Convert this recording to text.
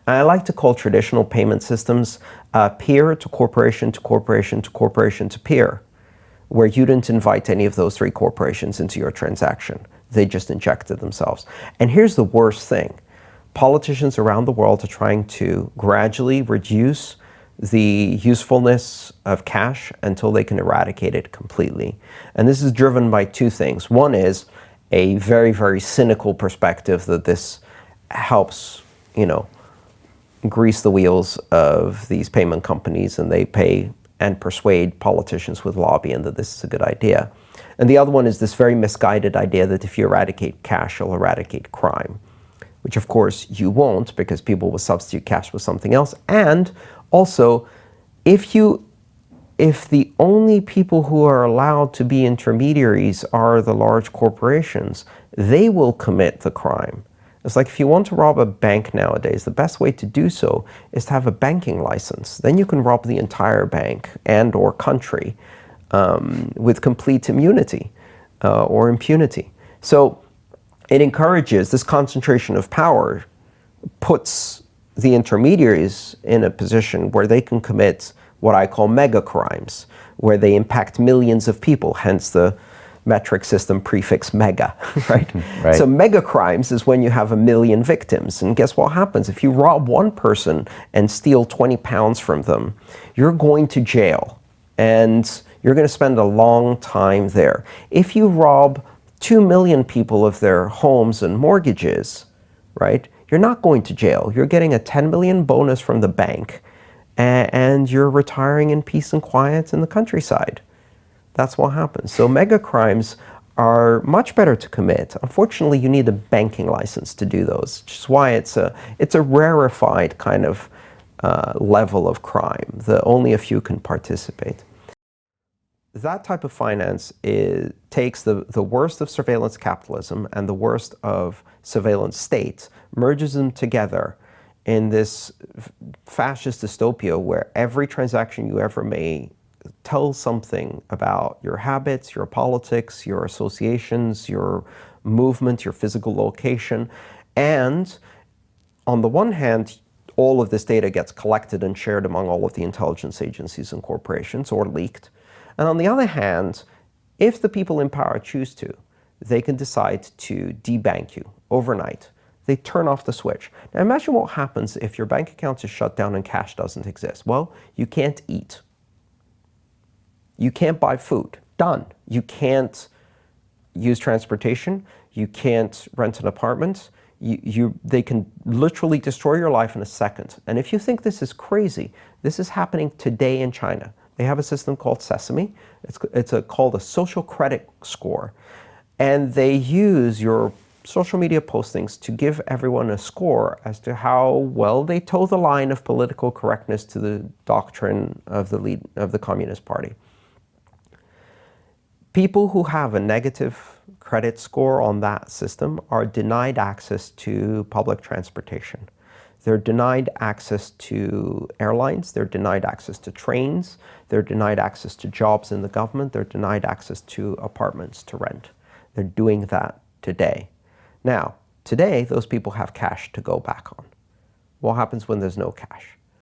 And I like to call traditional payment systems peer to corporation to corporation to corporation to peer, where you didn't invite any of those three corporations into your transaction. They just injected themselves. And here's the worst thing. Politicians around the world are trying to gradually reduce the usefulness of cash until they can eradicate it completely. And this is driven by two things. One is a very, very cynical perspective that this helps, grease the wheels of these payment companies, and they pay and persuade politicians with lobbying that this is a good idea. And the other one is this very misguided idea that if you eradicate cash, you'll eradicate crime, which of course you won't, because people will substitute cash with something else. And also, if the only people who are allowed to be intermediaries are the large corporations, they will commit the crime. It's like if you want to rob a bank nowadays, the best way to do so is to have a banking license. Then you can rob the entire bank and or country with complete immunity or impunity. So it encourages this concentration of power, puts the intermediaries in a position where they can commit what I call mega crimes, where they impact millions of people, hence the metric system prefix mega, right? Right. So mega crimes is when you have 1 million victims. And guess what happens? If you rob one person and steal 20 pounds from them, you're going to jail and you're going to spend a long time there. If you rob 2 million people of their homes and mortgages, right, you're not going to jail. You're getting a 10 million bonus from the bank and you're retiring in peace and quiet in the countryside. That's what happens. So mega crimes are much better to commit. Unfortunately, you need a banking license to do those, which is why it's a rarefied kind of level of crime that only a few can participate. That type of finance takes the worst of surveillance capitalism and the worst of surveillance states, merges them together in this fascist dystopia where every transaction you ever made tells something about your habits, your politics, your associations, your movement, your physical location. And on the one hand, all of this data gets collected and shared among all of the intelligence agencies and corporations, or leaked. And on the other hand, if the people in power choose to, they can decide to debank you overnight. They turn off the switch. Now imagine what happens if your bank account is shut down and cash doesn't exist. Well, you can't eat. You can't buy food. Done. You can't use transportation. You can't rent an apartment. They can literally destroy your life in a second. And if you think this is crazy, this is happening today in China. They have a system called Sesame. It's called a social credit score. And they use your social media postings to give everyone a score as to how well they toe the line of political correctness to the doctrine of the Communist Party. People who have a negative credit score on that system are denied access to public transportation. They're denied access to airlines, they're denied access to trains, they're denied access to jobs in the government, they're denied access to apartments to rent. They're doing that today. Now, today, those people have cash to go back on. What happens when there's no cash?